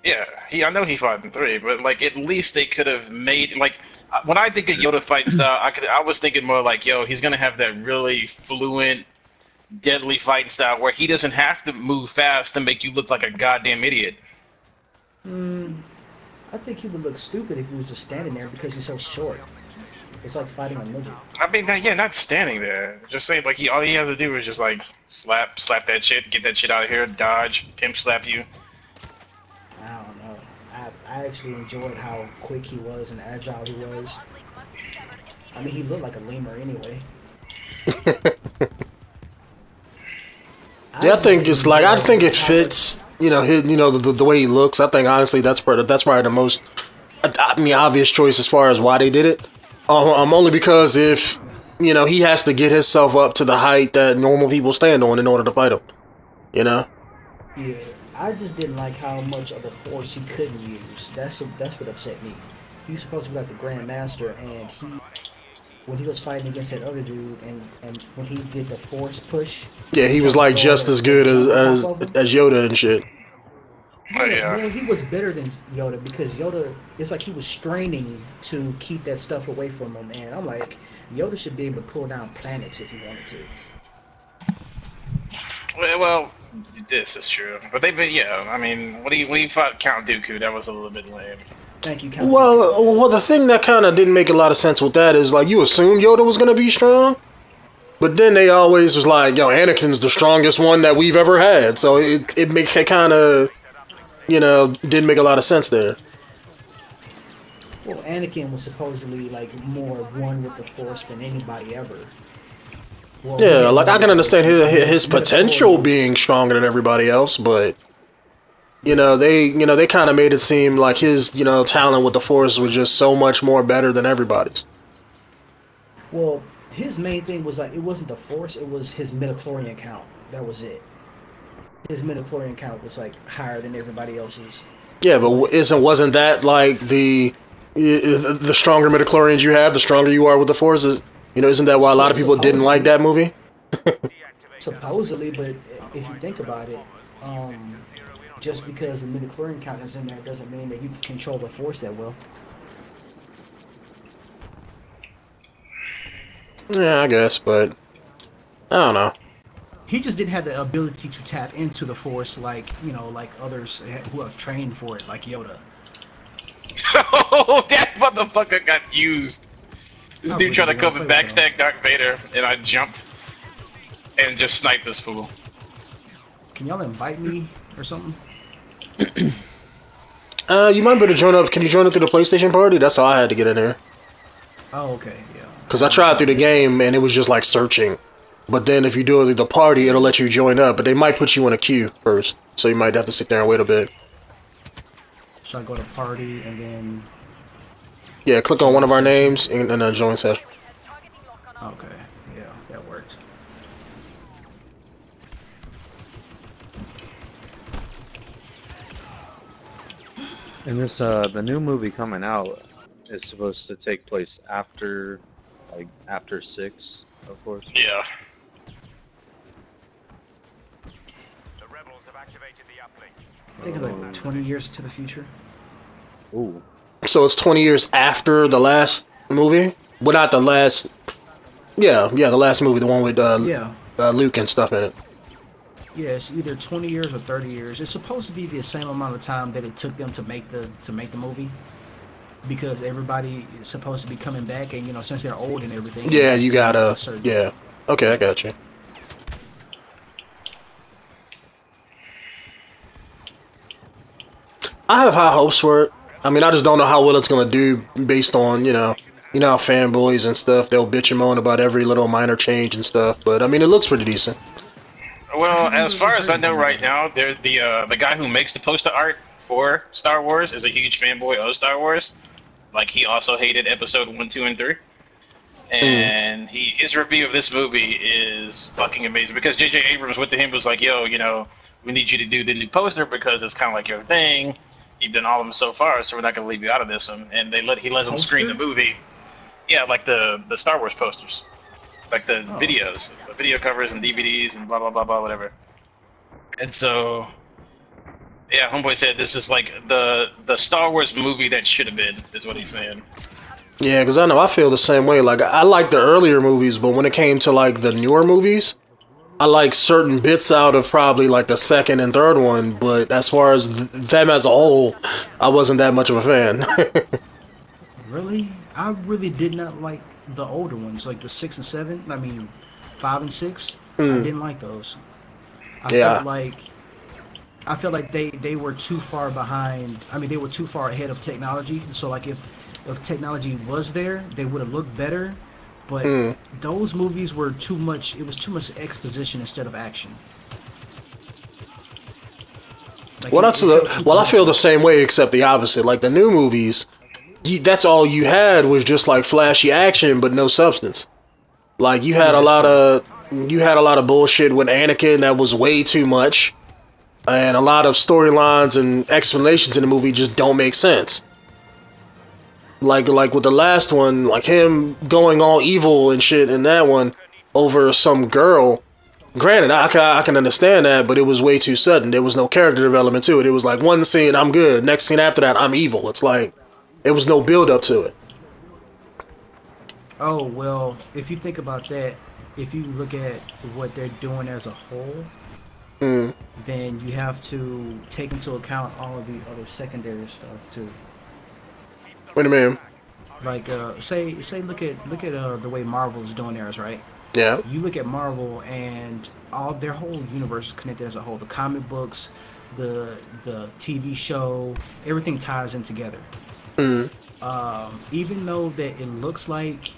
Yeah, I know he fought in 3, but like at least they could have made like when I think of Yoda fighting style, I was thinking more like, yo, he's gonna have that really fluent, deadly fighting style where he doesn't have to move fast to make you look like a goddamn idiot. I think he would look stupid if he was just standing there because he's so short. It's like fighting a midget. I mean, yeah, not standing there. Just saying, like all he has to do is just like slap that shit, get that shit out of here, dodge, pimp slap you. I don't know. I actually enjoyed how quick he was and agile he was. I mean, he looked like a lemur anyway. Yeah, I think it's like I think it fits. You know, the way he looks. I think honestly that's probably the most obvious choice as far as why they did it. Only because if he has to get himself up to the height that normal people stand on in order to fight him. You know. Yeah, I just didn't like how much of the force he couldn't use. That's what upset me. He's supposed to be like the Grand Master, and when he was fighting against that other dude, and when he did the force push. Yeah, he was like just as good as Yoda and shit. Oh, yeah. Man, he was better than Yoda because Yoda, it's like he was straining to keep that stuff away from him, and I'm like, Yoda should be able to pull down planets if he wanted to. Well, this is true, but I mean, when he fought Count Dooku, that was a little bit lame. Thank you, Count. Well, the thing that kind of didn't make a lot of sense with that is like you assumed Yoda was gonna be strong. But then they always was like, yo, Anakin's the strongest one that we've ever had. So it kind of, didn't make a lot of sense there. Well, Anakin was supposedly like more one with the Force than anybody ever. Well, yeah, like I can understand his potential being stronger than everybody else, but they kind of made it seem like his talent with the Force was just so much more better than everybody's. Well, his main thing was like it wasn't the Force; it was his midichlorian count. That was it. His midichlorian count was like higher than everybody else's. Yeah, but wasn't that like the stronger midichlorians you have, the stronger you are with the Force? Isn't that why a lot of people didn't like that movie? Supposedly, but if you think about it, just because the midichlorian count is in there doesn't mean that you can control the Force that well. Yeah, I guess, but I don't know. He just didn't have the ability to tap into the Force like others who have trained for it, like Yoda. Oh, that motherfucker got used. This dude tried to come and backstab Darth Vader, and I jumped and just sniped this fool. Can y'all invite me or something? You might be able to join up. Can you join up to the PlayStation party? That's how I had to get in there. Oh, okay, yeah. Because I tried through the game and it was just like searching. But then if you do it at the party, it'll let you join up. But they might put you in a queue first. So you might have to sit there and wait a bit. Should I go to party and then... Yeah, click on one of our names and then join session. Okay, yeah, that works. And this, the new movie coming out is supposed to take place after 6, of course. Yeah. The rebels have activated the uplink. I think it's like 20 years to the future. Ooh. So it's 20 years after the last movie? Well, not the last... Yeah, the last movie, the one with Luke and stuff in it. Yeah, it's either 20 years or 30 years. It's supposed to be the same amount of time that it took them to make the movie, because everybody is supposed to be coming back, and since they're old and everything. Yeah, you gotta. Yeah. Okay, I got you. I have high hopes for it. I mean, I just don't know how well it's gonna do based on how fanboys and stuff, they'll bitch and moan about every little minor change and stuff. But I mean, it looks pretty decent. Well, as far as I know right now, the guy who makes the poster art for Star Wars is a huge fanboy of Star Wars. Like, he also hated Episode 1, 2, and 3. And his review of this movie is fucking amazing, because J.J. Abrams went to him and was like, yo, we need you to do the new poster because it's kind of like your thing. You've done all of them so far, so we're not going to leave you out of this one. And he let them screen the movie. Yeah, like the Star Wars posters. Like the videos, the video covers and DVDs and blah, blah, blah, blah, whatever. And so Yeah, homeboy said this is like the Star Wars movie that should have been, is what he's saying. Yeah, because I know I feel the same way. Like, I like the earlier movies, but when it came to like the newer movies, I like certain bits out of probably like the second and third one. But as far as them as a whole, I wasn't that much of a fan. Really, I really did not like the older ones, like the 6 and 7. I mean, 5 and 6. I didn't like those. Yeah. I felt like they were too far behind. I mean, they were too far ahead of technology. So like if technology was there, they would have looked better. But those movies were too much. It was too much exposition instead of action. Like, Well, I feel the same way, except the opposite. Like the new movies, that's all you had was just like flashy action, but no substance. Like you had a lot of bullshit with Anakin that was way too much, and a lot of storylines and explanations in the movie just don't make sense. Like with the last one, like him going all evil and shit in that one over some girl. Granted, I can understand that, but it was way too sudden. There was no character development to it. It was like one scene, I'm good. Next scene after that, I'm evil. It's like, it was no build up to it. Oh, well, if you think about that, if you look at what they're doing as a whole, then you have to take into account all of the other secondary stuff too. Wait a minute. Like, say, look at the way Marvel's doing theirs, right? Yeah. You look at Marvel and all their whole universe is connected as a whole. The comic books, the TV show, everything ties in together. Even though that it looks like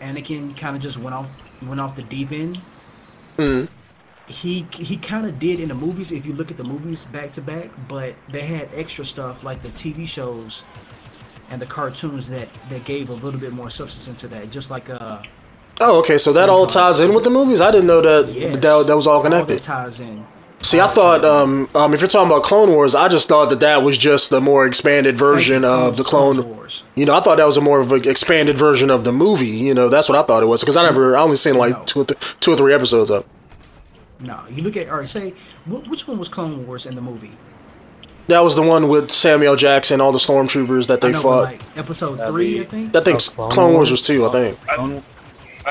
Anakin kind of just went off the deep end, he kind of did in the movies. If you look at the movies back to back, but they had extra stuff like the TV shows and the cartoons that gave a little bit more substance into that. Just like Oh, okay. So that all ties in with the movies. I didn't know that that was all connected. All that ties in. See, I thought, if you're talking about Clone Wars, I just thought that was just a more expanded version of the Clone Wars. You know, I thought that was a more of an expanded version of the movie. You know, that's what I thought it was. Because I only seen like two or three episodes of. No, you look at, all right, say, which one was Clone Wars in the movie? That was the one with Samuel L. Jackson, all the stormtroopers that they fought. Like episode 3, I think? I think Clone Wars was 2, I think. I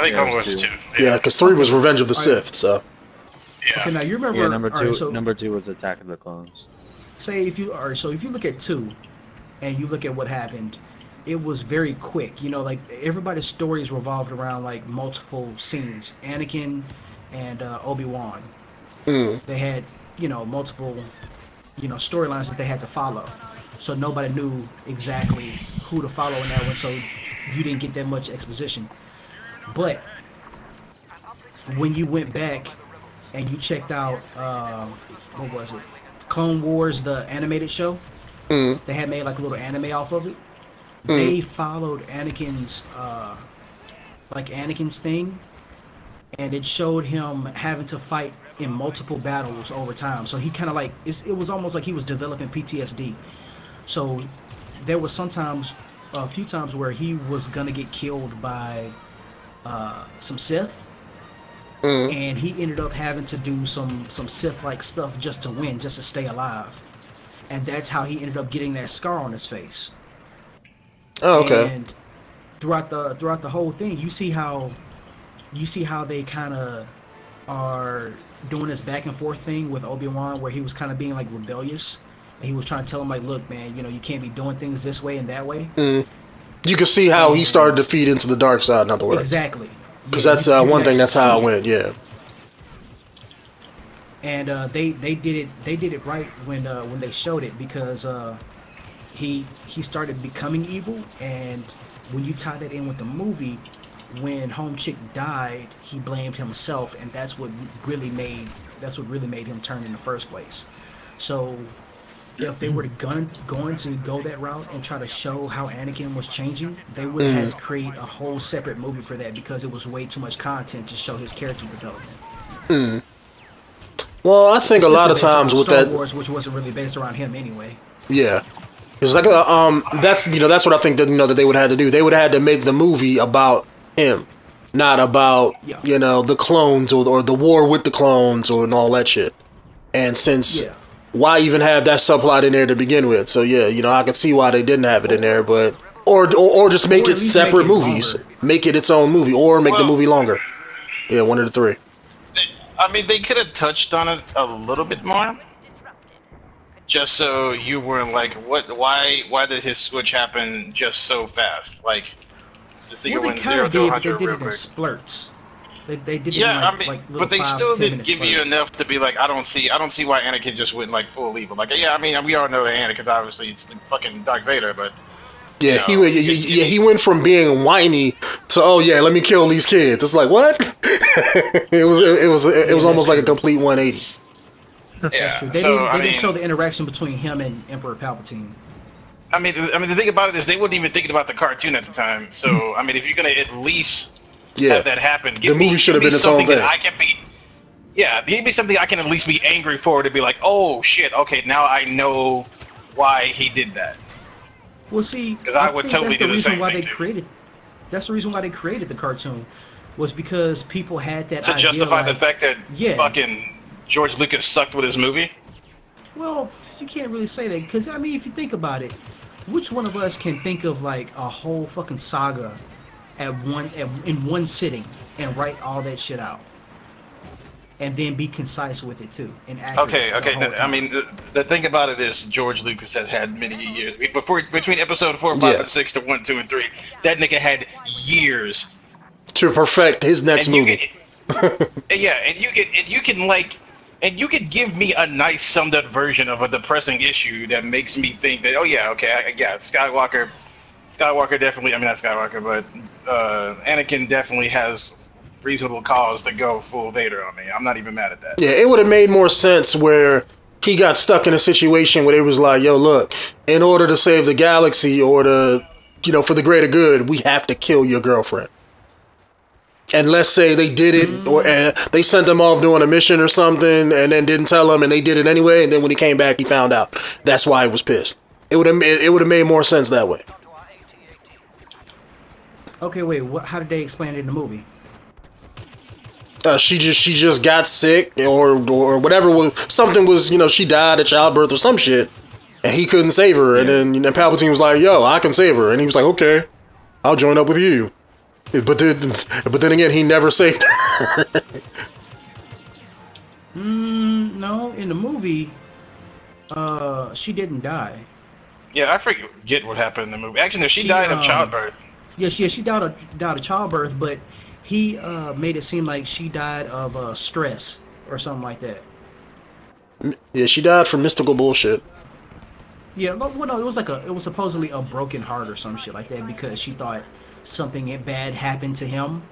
think Clone Wars was 2. Yeah, because 3 was Revenge of the Sith, so. Yeah. Okay, now you remember. Yeah, number 2. Right, number 2 was Attack of the Clones. Say if you look at 2, and you look at what happened, it was very quick. You know, like everybody's stories revolved around like multiple scenes. Anakin and Obi-Wan. They had multiple storylines that they had to follow. So nobody knew exactly who to follow in that one. So you didn't get that much exposition. But when you went back and you checked out, what was it? Clone Wars, the animated show. They had made like a little anime off of it. They followed Anakin's thing, and it showed him having to fight in multiple battles over time. So he kind of like, it was almost like he was developing PTSD. So there was a few times where he was gonna get killed by some Sith. And he ended up having to do some Sith-like stuff just to win, just to stay alive. And that's how he ended up getting that scar on his face. Oh, okay. And throughout the whole thing, you see how they kind of are doing this back and forth thing with Obi-Wan, where he was kind of being like rebellious, and he was trying to tell him like, look, man, you can't be doing things this way and that way. You can see how he started to feed into the dark side, in other words. Exactly. Because that's one thing. That's how it went. Yeah. And they did it right when they showed it, because he started becoming evil, and when you tie that in with the movie, when Home Chick died, he blamed himself, and that's what really made him turn in the first place. So if they were going to go that route and try to show how Anakin was changing, they would have had to create a whole separate movie for that, because it was way too much content to show his character development. Well, I think a lot of times with Star that, Wars, which wasn't really based around him anyway. yeah, it's like that's that's what I think that they would have had to do. They would have had to make the movie about him, not about the clones or the war with the clones and all that shit. And since why even have that subplot in there to begin with? So yeah, you know, I can see why they didn't have it in there, but or just make it separate movies, make it its own movie, or make the movie longer. Yeah, one of the three. I mean, they could have touched on it a little bit more, just so you weren't like, what? Why did his switch happen just so fast? Like, this thing went 0 to 100 real quick. Splurts. They did Yeah, it in like but they 5, still 10 didn't minute give you spurts. enough to be like, I don't see why Anakin just went like full evil. Like, yeah, I mean, we all know that Anakin's obviously it's the fucking Darth Vader, but yeah, he went from being whiny to, oh yeah, let me kill these kids. It's like, what? it was almost like a complete 180. yeah. They didn't show the interaction between him and Emperor Palpatine. I mean, the thing about it is they wasn't even thinking about the cartoon at the time. So, I mean, if you're gonna at least have that happen, the movie should have been its own thing. Give me something I can at least be angry for, to be like, oh shit, okay, now I know why he did that. Well, see, because I would totally do the same thing. That's the reason why they created the cartoon, was because people had that to idea, justify like, the fact that fucking George Lucas sucked with his movie. Well, you can't really say that, because I mean, if you think about it, which one of us can think of like a whole fucking saga in one sitting and write all that shit out, and then be concise with it too, and accurate. Okay. I mean, the thing about it is George Lucas has had many years between episode 4, 5, and 6 to 1, 2, and 3. That nigga had years to perfect his next movie. And you could give me a nice summed up version of a depressing issue that makes me think that, oh yeah, okay, Skywalker definitely, I mean not Skywalker, but Anakin definitely has reasonable cause to go full Vader on me. I'm not even mad at that. Yeah, it would have made more sense where he got stuck in a situation where it was like, yo, look, in order to save the galaxy or to, you know, for the greater good, we have to kill your girlfriend. And let's say they did it, or they sent them off doing a mission or something, and then didn't tell him, and they did it anyway. And then when he came back, he found out. That's why he was pissed. It would have made more sense that way. Okay, wait. How did they explain it in the movie? She just got sick or whatever. Something was, you know, she died at childbirth or some shit, and he couldn't save her. And then Palpatine was like, "Yo, I can save her," and he was like, "Okay, I'll join up with you." But then again, he never saved her. No, in the movie, she didn't die. Yeah, I forget what happened in the movie. Actually, no, she died of childbirth. Yeah, she died of childbirth, but he made it seem like she died of stress or something like that. Yeah, she died from mystical bullshit. Yeah, well, no, it was supposedly a broken heart or some shit like that, because she thought something bad happened to him.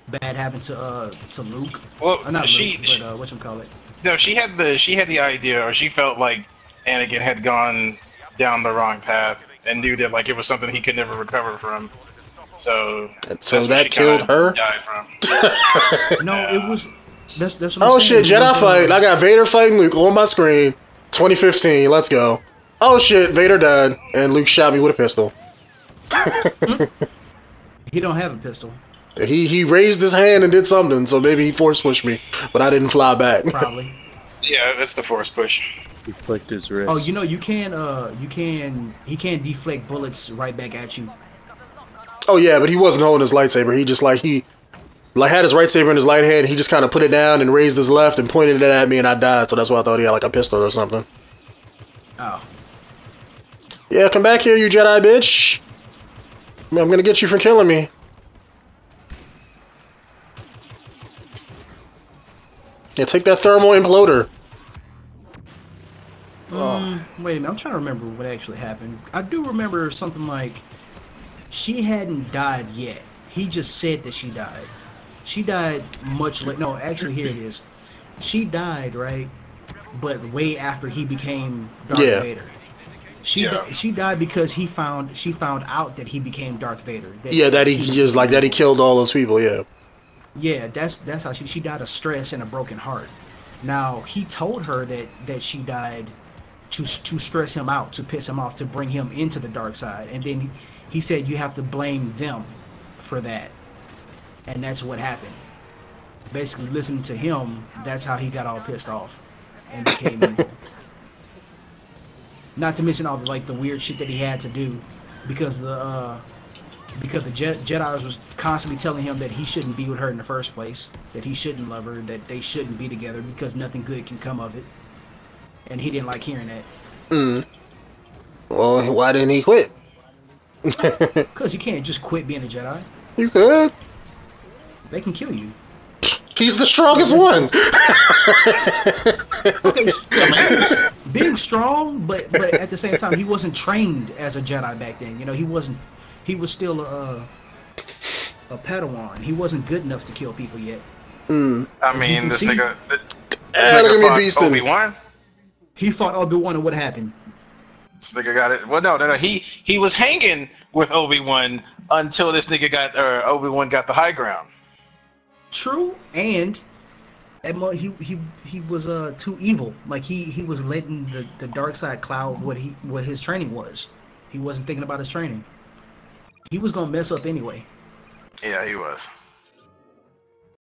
Bad happened to Luke. Well, not Luke, but whatchamacallit. No, she had the idea, or she felt like Anakin had gone down the wrong path and knew that like it was something he could never recover from. So that killed her. Died from. No, it was. That's what oh shit! Jedi fight. I got Vader fighting Luke on my screen. 2015. Let's go. Oh shit! Vader died, and Luke shot me with a pistol. He don't have a pistol. He raised his hand and did something, so maybe he force pushed me, but I didn't fly back. Probably. Yeah, that's the force push. He flicked his wrist. Oh, you know, he can deflect bullets right back at you. Oh yeah, but he wasn't holding his lightsaber. He just had his lightsaber in his right hand. He just kind of put it down and raised his left and pointed it at me, and I died. So that's why I thought he had like a pistol or something. Oh. Yeah, come back here, you Jedi bitch. I'm gonna get you for killing me. Yeah, take that thermal imploder. Wait a minute, I'm trying to remember what actually happened. I do remember something like she hadn't died yet. He just said that she died. She died much later. No, actually, here it is. She died, right? But way after he became Darth Vader. She died because she found out that he became Darth Vader. That he killed all those people. Yeah. Yeah, that's how she died of stress and a broken heart. Now he told her that she died to stress him out, to piss him off, to bring him into the dark side, and then he said you have to blame them for that, and that's what happened. Basically, listening to him, that's how he got all pissed off and became evil. Not to mention all the like the weird shit that he had to do, because the Jedi's was constantly telling him that he shouldn't be with her in the first place, that he shouldn't love her, that they shouldn't be together because nothing good can come of it, and he didn't like hearing that. Well, why didn't he quit? Because you can't just quit being a Jedi. You could. They can kill you. He's the strongest one. Okay, being strong, but at the same time, he wasn't trained as a Jedi back then. You know, he wasn't. He was still a Padawan. He wasn't good enough to kill people yet. I mean, this nigga. Look at me beasting. Obi-Wan. He fought Obi-Wan, and what happened? This nigga got it. Well, no. He was hanging with Obi-Wan until this nigga got Obi-Wan got the high ground. True, and he was too evil. Like he was letting the dark side cloud what his training was. He wasn't thinking about his training. He was gonna mess up anyway. Yeah, he was.